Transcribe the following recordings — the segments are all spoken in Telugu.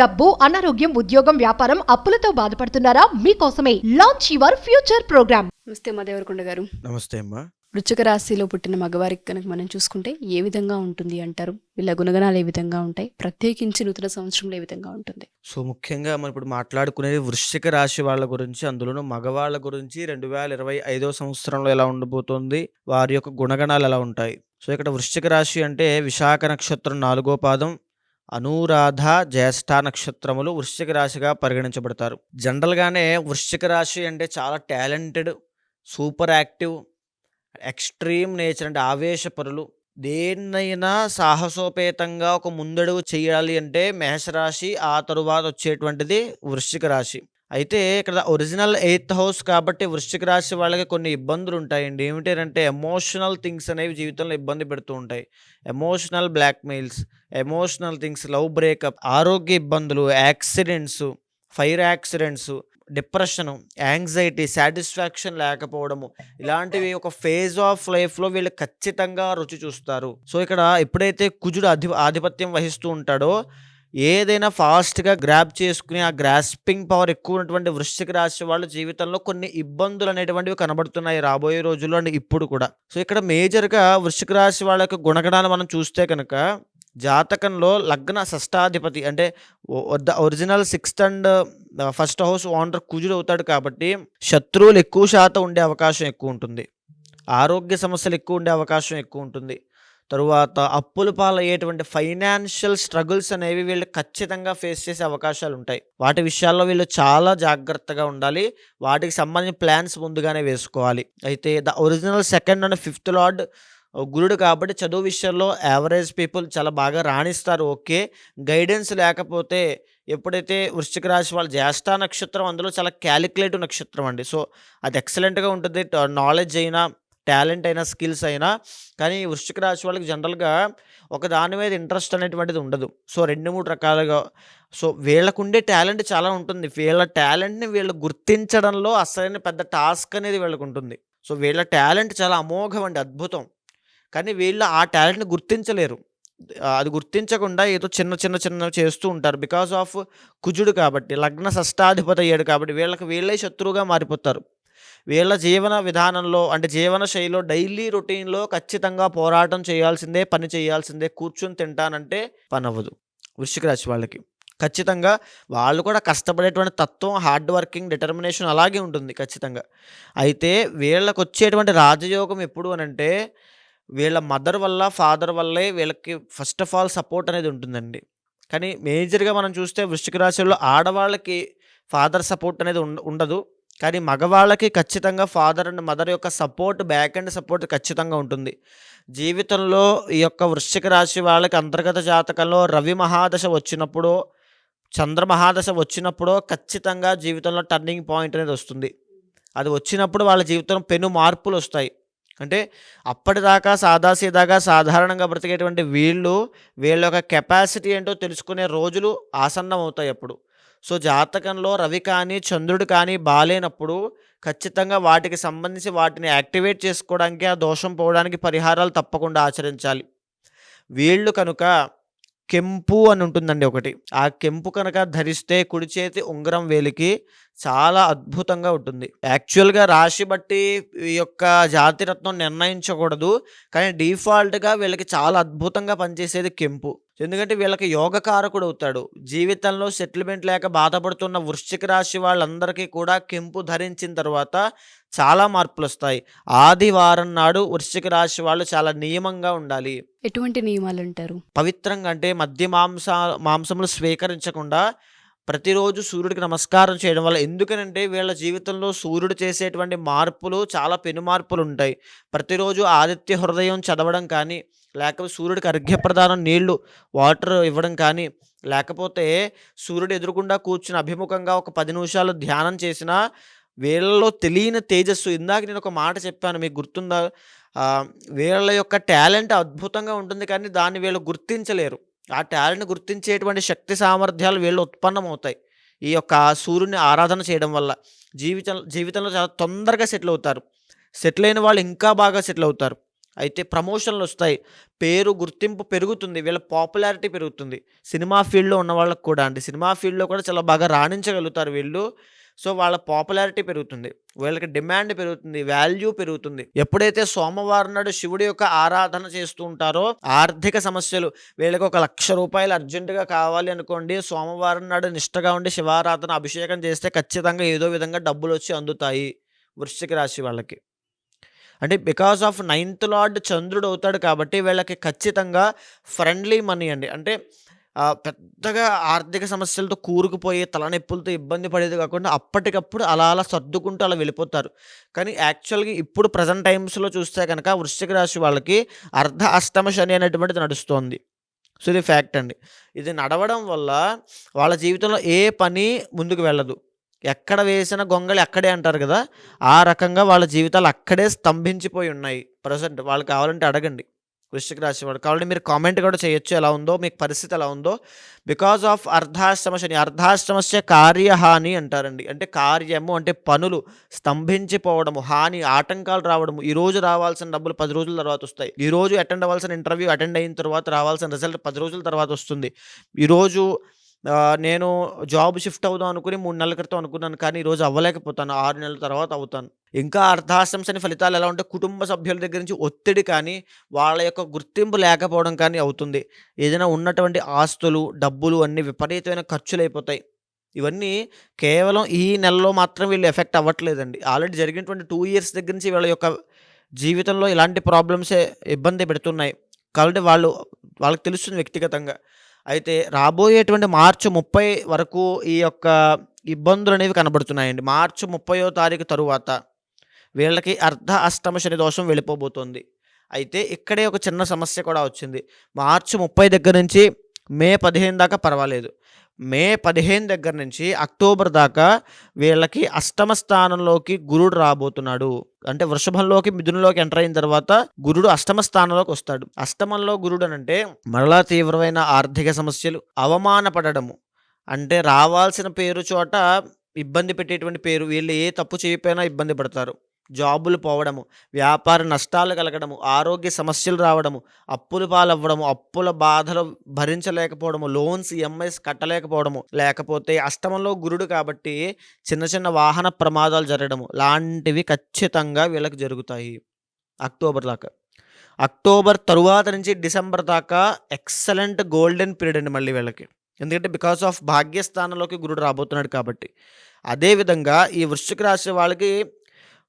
డబ్బు, అనారోగ్యం, ఉద్యోగం, వ్యాపారం, అప్పులతో బాధపడుతున్నారా? మీకోసమే లాంచ్ యువర్ ఫ్యూచర్ ప్రోగ్రామ్. నమస్తే అమ్మా దేవరకొండ గారు. నమస్తే అమ్మా. వృశ్చిక రాశిలో పుట్టిన మగవారికి కనుక మనం చూసుకుంటే ఏ విధంగా ఉంటుంది అంటారు? వీళ్ళ గుణగణాలు ఏ విధంగా ఉంటాయి? ప్రత్యేకించి నూతన సంవత్సరంలో ఏ విధంగా ఉంటుంది? సో ముఖ్యంగా మనం ఇప్పుడు మాట్లాడుకునేది వృశ్చిక రాశి వాళ్ళ గురించి, అందులోనూ మగవాళ్ళ గురించి 2025 సంవత్సరంలో ఎలా ఉండబోతోంది, వారి యొక్క గుణగణాలు ఎలా ఉంటాయి. సో ఇక్కడ వృశ్చిక రాశి అంటే విశాఖ నక్షత్రం 4వ పాదం, అనురాధ, జ్యేష్ఠ నక్షత్రములు వృశ్చిక రాశిగా పరిగణించబడతారు. జనరల్గానే వృశ్చిక రాశి అంటే చాలా talented, super active, extreme nature అంటే ఆవేశపరులు. దేన్నైనా సాహసోపేతంగా ఒక ముందడుగు చేయాలి అంటే మేషరాశి, ఆ తరువాత వచ్చేటువంటిది వృశ్చిక రాశి. అయితే ఇక్కడ ఒరిజినల్ 8th హౌస్ కాబట్టి వృశ్చిక రాశి వాళ్ళకి కొన్ని ఇబ్బందులు ఉంటాయండి. ఏమిటంటే ఎమోషనల్ థింగ్స్ అనేవి జీవితంలో ఇబ్బంది పెడుతూ ఉంటాయి. Emotional blackmails, emotional things, love breakup, ఆరోగ్య ఇబ్బందులు, accidents, fire accidents, depression, anxiety, satisfaction లేకపోవడము, ఇలాంటివి ఒక ఫేజ్ ఆఫ్ లైఫ్లో వీళ్ళు ఖచ్చితంగా రుచి చూస్తారు. సో ఇక్కడ ఎప్పుడైతే కుజుడు ఆధిపత్యం వహిస్తూ ఉంటాడో ఏదైనా ఫాస్ట్గా గ్రాప్ చేసుకుని ఆ గ్రాస్పింగ్ పవర్ ఎక్కువ ఉన్నటువంటి వృశ్చిక రాశి వాళ్ళ జీవితంలో కొన్ని ఇబ్బందులు అనేటువంటివి కనబడుతున్నాయి రాబోయే రోజుల్లో అండ్ ఇప్పుడు కూడా. సో ఇక్కడ మేజర్గా వృశ్చిక రాశి వాళ్ళ యొక్క గుణగణాలు మనం చూస్తే కనుక జాతకంలో లగ్న షష్టాధిపతి అంటే original 6th and 1st house owner కుజుడు అవుతాడు కాబట్టి శత్రువులు ఎక్కువ శాతం ఉండే అవకాశం ఎక్కువ ఉంటుంది. ఆరోగ్య సమస్యలు ఎక్కువ ఉండే అవకాశం ఎక్కువ ఉంటుంది. తరువాత అప్పుల పాలయ్యేటువంటి ఫైనాన్షియల్ స్ట్రగుల్స్ అనేవి వీళ్ళు ఖచ్చితంగా ఫేస్ చేసే అవకాశాలు ఉంటాయి. వాటి విషయాల్లో వీళ్ళు చాలా జాగ్రత్తగా ఉండాలి. వాటికి సంబంధించిన ప్లాన్స్ ముందుగానే వేసుకోవాలి. అయితే the original 2nd and 5th lord గురుడు కాబట్టి చదువు విషయంలో యావరేజ్ పీపుల్ చాలా బాగా రాణిస్తారు. ఓకే, గైడెన్స్ లేకపోతే ఎప్పుడైతే వృశ్చిక రాశి వాళ్ళ జ్యేష్ఠ నక్షత్రం అందులో చాలా క్యాలిక్యులేటివ్ నక్షత్రం అండి. సో అది ఎక్సలెంట్గా ఉంటుంది. నాలెడ్జ్ అయినా, టాలెంట్ అయినా, స్కిల్స్ అయినా. కానీ వృశ్చిక రాశి వాళ్ళకి జనరల్గా ఒక దాని మీద ఇంట్రెస్ట్ అనేటువంటిది ఉండదు. సో 2-3 రకాలుగా సో వీళ్ళకుండే టాలెంట్ చాలా ఉంటుంది. వీళ్ళ టాలెంట్ని వీళ్ళు గుర్తించడంలో అసలైన పెద్ద టాస్క్ అనేది వీళ్ళకు ఉంటుంది. సో వీళ్ళ టాలెంట్ చాలా అమోఘం అండి, అద్భుతం. కానీ వీళ్ళు ఆ టాలెంట్ని గుర్తించలేరు. అది గుర్తించకుండా ఏదో చిన్న చేస్తూ ఉంటారు. బికాస్ ఆఫ్ కుజుడు కాబట్టి, లగ్న షష్టాధిపతి అయ్యాడు కాబట్టి వీళ్ళే శత్రువుగా మారిపోతారు. వీళ్ళ జీవన విధానంలో అంటే జీవన శైలిలో డైలీ రొటీన్లో ఖచ్చితంగా పోరాటం చేయాల్సిందే, పని చేయాల్సిందే. కూర్చుని తింటానంటే పని అవ్వదు వృశ్చిక రాశి వాళ్ళకి. ఖచ్చితంగా వాళ్ళు కూడా కష్టపడేటువంటి తత్వం, హార్డ్ వర్కింగ్, డిటర్మినేషన్ అలాగే ఉంటుంది ఖచ్చితంగా. అయితే వీళ్ళకి వచ్చేటువంటి రాజయోగం ఎప్పుడు అనంటే వీళ్ళ మదర్ వల్ల, ఫాదర్ వల్లే వీళ్ళకి ఫస్ట్ ఆఫ్ ఆల్ సపోర్ట్ అనేది ఉంటుందండి. కానీ మేజర్గా మనం చూస్తే వృశ్చిక రాశిలో ఆడవాళ్ళకి ఫాదర్ సపోర్ట్ అనేది ఉండదు. కానీ మగవాళ్ళకి ఖచ్చితంగా ఫాదర్ అండ్ మదర్ యొక్క సపోర్ట్, బ్యాక్ అండ్ సపోర్ట్ ఖచ్చితంగా ఉంటుంది. జీవితంలో ఈ యొక్క వృశ్చిక రాశి వాళ్ళకి అంతర్గత జాతకంలో రవి మహాదశ వచ్చినప్పుడో, చంద్ర మహాదశ వచ్చినప్పుడో ఖచ్చితంగా జీవితంలో టర్నింగ్ పాయింట్ అనేది వస్తుంది. అది వచ్చినప్పుడు వాళ్ళ జీవితంలో పెను మార్పులు వస్తాయి. అంటే అప్పటిదాకా సాదాసీదాగా సాధారణంగా బ్రతికేటువంటి వీళ్ళ యొక్క కెపాసిటీ ఏంటో తెలుసుకునే రోజులు ఆసన్నం అవుతాయి అప్పుడు. సో జాతకంలో రవి కానీ, చంద్రుడు కానీ బాలేనప్పుడు ఖచ్చితంగా వాటికి సంబంధించి వాటిని యాక్టివేట్ చేసుకోవడానికి, ఆ దోషం పోవడానికి పరిహారాలు తప్పకుండా ఆచరించాలి. వీళ్ళు కనుక కెంపు అని ఉంటుందండి ఒకటి. ఆ కెంపు కనుక ధరిస్తే కుడి చేతి ఉంగరం వేలికి చాలా అద్భుతంగా ఉంటుంది. యాక్చువల్గా రాశి బట్టి ఈ యొక్క జాతిరత్నం నిర్ణయించకూడదు. కానీ డిఫాల్ట్గా వీళ్ళకి చాలా అద్భుతంగా పనిచేసేది కెంపు. ఎందుకంటే వీళ్ళకి యోగకారకుడు అవుతాడు. జీవితంలో సెటిల్మెంట్ లేక బాధపడుతున్న వృశ్చిక రాశి వాళ్ళందరికీ కూడా కెంపు ధరించిన తర్వాత చాలా మార్పులు వస్తాయి. ఆదివారం నాడు వృశ్చిక రాశి వాళ్ళు చాలా నియమంగా ఉండాలి. ఎటువంటి నియమాలు అంటారు? పవిత్రంగా అంటే మద్య మాంసములు స్వీకరించకుండా ప్రతిరోజు సూర్యుడికి నమస్కారం చేయడం వల్ల, ఎందుకనంటే వీళ్ళ జీవితంలో సూర్యుడు చేసేటువంటి మార్పులు చాలా పెను మార్పులు ఉంటాయి. ప్రతిరోజు ఆదిత్య హృదయం చదవడం కానీ, లేకపోతే సూర్యుడికి అర్ఘ్యప్రదానం నీళ్లు, వాటర్ ఇవ్వడం కానీ, లేకపోతే సూర్యుడు ఎదురుకుండా కూర్చుని అభిముఖంగా ఒక 10 నిమిషాలు ధ్యానం చేసినా వీళ్ళలో తెలియని తేజస్సు. ఇందాక నేను ఒక మాట చెప్పాను, మీకు గుర్తుందా? వీళ్ళ యొక్క టాలెంట్ అద్భుతంగా ఉంటుంది, కానీ దాన్ని వీళ్ళు గుర్తించలేరు. ఆ టాలెంట్ని గుర్తించేటువంటి శక్తి సామర్థ్యాలు వీళ్ళు ఉత్పన్నమవుతాయి ఈ యొక్క సూర్యుని ఆరాధన చేయడం వల్ల. జీవితంలో చాలా తొందరగా సెటిల్ అవుతారు. సెటిల్ అయిన వాళ్ళు ఇంకా బాగా సెటిల్ అవుతారు. అయితే ప్రమోషన్లు వస్తాయి, పేరు గుర్తింపు పెరుగుతుంది, వీళ్ళ పాపులారిటీ పెరుగుతుంది. సినిమా ఫీల్డ్లో ఉన్న వాళ్ళకి కూడా అండి, సినిమా ఫీల్డ్లో కూడా చాలా బాగా రాణించగలుగుతారు వీళ్ళు. సో వాళ్ళ పాపులారిటీ పెరుగుతుంది, వీళ్ళకి డిమాండ్ పెరుగుతుంది, వాల్యూ పెరుగుతుంది. ఎప్పుడైతే సోమవారం నాడు శివుడి యొక్క ఆరాధన చేస్తూ ఉంటారో ఆర్థిక సమస్యలు, వీళ్ళకి ₹1,00,000 అర్జెంటుగా కావాలి అనుకోండి, సోమవారం నాడు నిష్టగా ఉండి శివారాధన అభిషేకం చేస్తే ఖచ్చితంగా ఏదో విధంగా డబ్బులు వచ్చి అందుతాయి వృశ్చిక రాశి వాళ్ళకి. అంటే బికాస్ ఆఫ్ 9th లార్డ్ చంద్రుడు అవుతాడు కాబట్టి వీళ్ళకి ఖచ్చితంగా ఫ్రెండ్లీ మనీ అండి. అంటే పెద్దగా ఆర్థిక సమస్యలతో కూరుకుపోయి తలనొప్పులతో ఇబ్బంది పడేది కాకుండా అప్పటికప్పుడు అలా అలా సర్దుకుంటూ అలా వెళ్ళిపోతారు. కానీ యాక్చువల్గా ఇప్పుడు ప్రజెంట్ టైమ్స్లో చూస్తే కనుక వృశ్చిక రాశి వాళ్ళకి అర్ధ అష్టమ శని అనేటువంటిది నడుస్తోంది. సో ఇది ఫ్యాక్ట్ అండి. ఇది నడవడం వల్ల వాళ్ళ జీవితంలో ఏ పని ముందుకు వెళ్ళదు, ఎక్కడ వేసిన గొంగళి అక్కడే అంటారు కదా, ఆ రకంగా వాళ్ళ జీవితాలు అక్కడే స్తంభించిపోయి ఉన్నాయి ప్రజెంట్. వాళ్ళు కావాలంటే అడగండి వృశ్చిక రాశి వాడు, కావాలంటే మీరు కామెంట్ కూడా చేయొచ్చు ఎలా ఉందో మీకు పరిస్థితి ఎలా ఉందో. బికాజ్ ఆఫ్ అర్ధాష్టమ శని, అర్ధాష్టమస్య కార్యహాని అంటారండి. అంటే కార్యము అంటే పనులు స్తంభించిపోవడము, హాని ఆటంకాలు రావడము. ఈరోజు రావాల్సిన డబ్బులు 10 రోజుల తర్వాత వస్తాయి, ఈరోజు అటెండ్ అవ్వాల్సిన ఇంటర్వ్యూ అటెండ్ అయిన తర్వాత రావాల్సిన రిజల్ట్ 10 రోజుల తర్వాత వస్తుంది. ఈరోజు నేను జాబ్ షిఫ్ట్ అవుదాం అనుకుని 3 నెలల క్రితం అనుకున్నాను, కానీ ఈరోజు అవ్వలేకపోతాను, 6 నెలల తర్వాత అవుతాను. ఇంకా అర్ధాష్టమ శని ఫలితాలు ఎలా ఉంటే కుటుంబ సభ్యుల దగ్గర నుంచి ఒత్తిడి కానీ, వాళ్ళ యొక్క గుర్తింపు లేకపోవడం కానీ అవుతుంది. ఏదైనా ఉన్నటువంటి ఆస్తులు డబ్బులు అన్నీ విపరీతమైన ఖర్చులు అయిపోతాయి. ఇవన్నీ కేవలం ఈ నెలలో మాత్రం వీళ్ళు ఎఫెక్ట్ అవ్వట్లేదండి, ఆల్రెడీ జరిగినటువంటి 2 ఇయర్స్ దగ్గర నుంచి వీళ్ళ యొక్క జీవితంలో ఇలాంటి ప్రాబ్లమ్సే ఇబ్బంది పెడుతున్నాయి. కాబట్టి వాళ్ళకి తెలుస్తుంది వ్యక్తిగతంగా. అయితే రాబోయేటువంటి మార్చి 30 వరకు ఈ యొక్క ఇబ్బందులు అనేవి కనబడుతున్నాయండి. మార్చి 30వ తారీఖు తరువాత వీళ్ళకి అర్ధ అష్టమ శని దోషం వెళ్ళిపోబోతోంది. అయితే ఇక్కడే ఒక చిన్న సమస్య కూడా వచ్చింది. మార్చి 30 దగ్గర నుంచి మే 15 దాకా పర్వాలేదు. మే 15 దగ్గర నుంచి అక్టోబర్ దాకా వీళ్ళకి అష్టమ స్థానంలోకి గురుడు రాబోతున్నాడు. అంటే వృషభంలోకి మిథునంలోకి ఎంటర్ అయిన తర్వాత గురుడు అష్టమ స్థానంలోకి వస్తాడు. అష్టమంలో గురుడు అంటే మరలా తీవ్రమైన ఆర్థిక సమస్యలు, అవమానపడము, అంటే రావాల్సిన పేరు చోట ఇబ్బంది పెట్టేటువంటి పేరు, వీళ్ళు ఏ తప్పు చేయకపోయినా ఇబ్బంది పడతారు, జాబులు పోవడము, వ్యాపార నష్టాలు కలగడము, ఆరోగ్య సమస్యలు రావడము, అప్పుల పాలవ్వడము, అప్పుల బాధలు భరించలేకపోవడము, లోన్స్ ఈఎంఐస్ కట్టలేకపోవడము, లేకపోతే అష్టమంలో గురుడు కాబట్టి చిన్న చిన్న వాహన ప్రమాదాలు జరగడము లాంటివి ఖచ్చితంగా వీళ్ళకి జరుగుతాయి అక్టోబర్ దాకా. అక్టోబర్ తరువాత నుంచి డిసెంబర్ దాకా ఎక్సలెంట్ గోల్డెన్ పీరియడ్ అండి మళ్ళీ వీళ్ళకి. ఎందుకంటే బికాస్ ఆఫ్ భాగ్యస్థానంలోకి గురుడు రాబోతున్నాడు కాబట్టి. అదేవిధంగా ఈ వృశ్చిక రాశి వాళ్ళకి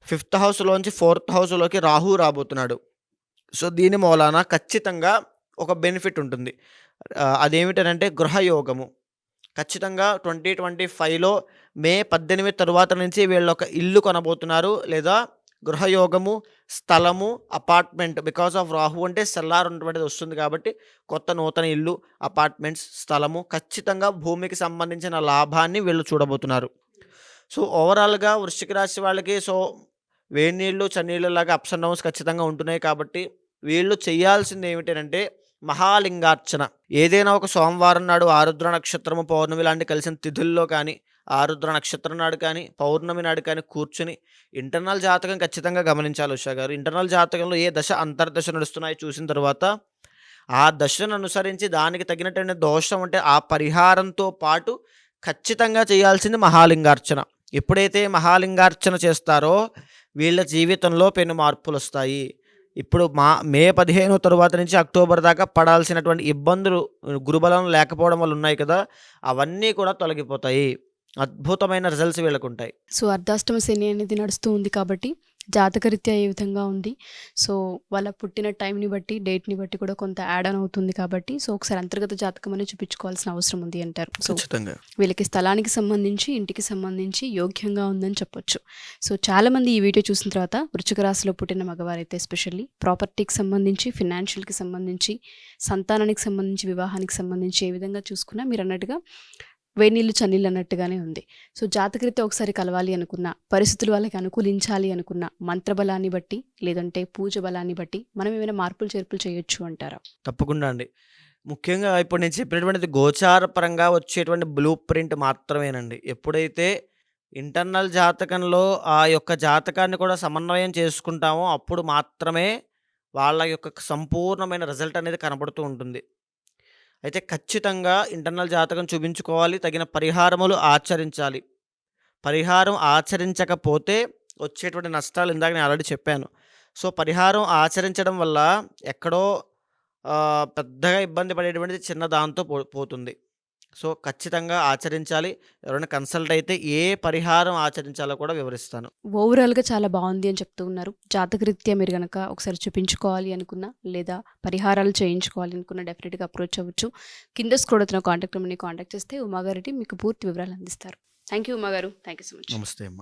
5th హౌస్లోంచి 4th హౌస్లోకి రాహు రాబోతున్నాడు. సో దీని మూలాన ఖచ్చితంగా ఒక బెనిఫిట్ ఉంటుంది. అదేమిటంటే గృహయోగము. ఖచ్చితంగా 2025లో మే 18 తరువాత నుంచి వీళ్ళు ఒక ఇల్లు కొనబోతున్నారు, లేదా గృహయోగము, స్థలము, అపార్ట్మెంట్. బికాస్ ఆఫ్ రాహు అంటే సెల్లార్ ఉన్నటువంటిది వస్తుంది కాబట్టి కొత్త నూతన ఇల్లు, అపార్ట్మెంట్స్, స్థలము, ఖచ్చితంగా భూమికి సంబంధించిన లాభాన్ని వీళ్ళు చూడబోతున్నారు. సో ఓవరాల్గా వృశ్చిక రాశి వాళ్ళకి వేడి నీళ్ళు చన్నీళ్ళలాగా అప్స్ అండ్ డౌన్స్ ఖచ్చితంగా ఉంటున్నాయి కాబట్టి వీళ్ళు చేయాల్సింది ఏమిటంటే మహాలింగార్చన. ఏదైనా ఒక సోమవారం నాడు ఆరుద్ర నక్షత్రము, పౌర్ణమి లాంటి కలిసిన తిథుల్లో కానీ, ఆరుద్ర నక్షత్రం నాడు కానీ, పౌర్ణమి నాడు కానీ కూర్చుని ఇంటర్నల్ జాతకం ఖచ్చితంగా గమనించాలి ఉషా గారు. ఇంటర్నల్ జాతకంలో ఏ దశ అంతర్దశ నడుస్తున్నాయో చూసిన తర్వాత ఆ దశను అనుసరించి దానికి తగినటువంటి దోషం అంటే ఆ పరిహారంతో పాటు ఖచ్చితంగా చేయాల్సింది మహాలింగార్చన. ఎప్పుడైతే మహాలింగార్చన చేస్తారో వీళ్ళ జీవితంలో పెను మార్పులు వస్తాయి. ఇప్పుడు మే 15 తరువాత నుంచి అక్టోబర్ దాకా పడాల్సినటువంటి ఇబ్బందులు గురుబలం లేకపోవడం వల్ల ఉన్నాయి కదా, అవన్నీ కూడా తొలగిపోతాయి. అద్భుతమైన రిజల్ట్స్ వీళ్ళకు ఉంటాయి. సో అర్ధాష్టమ శని అనేది నడుస్తూ ఉంది కాబట్టి జాతకరీత్యా ఏ విధంగా ఉంది, సో వాళ్ళ పుట్టిన టైంని బట్టి, డేట్ని బట్టి కూడా కొంత యాడ్ ఆన్ అవుతుంది కాబట్టి సో ఒకసారి అంతర్గత జాతకం అనేది చూపించుకోవాల్సిన అవసరం ఉంది అంటారు. సో వీళ్ళకి స్థలానికి సంబంధించి, ఇంటికి సంబంధించి యోగ్యంగా ఉందని చెప్పొచ్చు. సో చాలామంది ఈ వీడియో చూసిన తర్వాత వృశ్చిక రాశిలో పుట్టిన మగవారైతే ఎస్పెషల్లీ ప్రాపర్టీకి సంబంధించి, ఫినాన్షియల్కి సంబంధించి, సంతానానికి సంబంధించి, వివాహానికి సంబంధించి ఏ విధంగా చూసుకున్నా మీరు అన్నట్టుగా వేనీళ్ళు చన్నీళ్ళు అన్నట్టుగానే ఉంది. సో జాతకరీత్యా ఒకసారి కలవాలి అనుకున్న, పరిస్థితులు వాళ్ళకి అనుకూలించాలి అనుకున్న మంత్రబలాన్ని బట్టి, లేదంటే పూజ బలాన్ని బట్టి మనం ఏమైనా మార్పులు చేర్పులు చేయొచ్చు అంటారా? తప్పకుండా అండి. ముఖ్యంగా ఇప్పుడు నేను చెప్పినటువంటిది గోచార పరంగా వచ్చేటువంటి బ్లూ ప్రింట్ మాత్రమేనండి. ఎప్పుడైతే ఇంటర్నల్ జాతకంలో ఆ యొక్క జాతకాన్ని కూడా సమన్వయం చేసుకుంటామో అప్పుడు మాత్రమే వాళ్ళ యొక్క సంపూర్ణమైన రిజల్ట్ అనేది కనబడుతూ ఉంటుంది. అయితే ఖచ్చితంగా ఇంటర్నల్ జాతకం చూపించుకోవాలి. తగిన పరిహారములు ఆచరించాలి. పరిహారం ఆచరించకపోతే వచ్చేటువంటి నష్టాలు ఇందాక నేను ఆల్రెడీ చెప్పాను. సో, పరిహారం ఆచరించడం వల్ల ఎక్కడో పెద్దగా ఇబ్బంది పడేటువంటిది చిన్న దాంతో పోతుంది. సో, ఖచ్చితంగా ఆచరించాలి. ఎవరైనా కన్సల్ట్ అయితే ఏ పరిహారం ఆచరించాలో కూడా వివరిస్తాను. ఓవరాల్‌గా చాలా బావుంది అని చెప్తూ ఉన్నారు. జాతకరీత్యా మీరు గనక ఒకసారి చూపించుకోవాలి అనుకున్నా, లేదా పరిహారాలు చేయించుకోవాలి అనుకున్నా డెఫినిట్‌గా అప్రోచ్ అవ్వచ్చు. కింద స్క్రోల్ అవుతున్న కాంటాక్ట్ నెంబర్‌ని కాంటాక్ట్ చేస్తే ఉమాగారెడ్డి మీకు పూర్తి వివరాలు అందిస్తారు. థాంక్ యూ ఉమాగారు. Thank you so much. నమస్తే అమ్మ.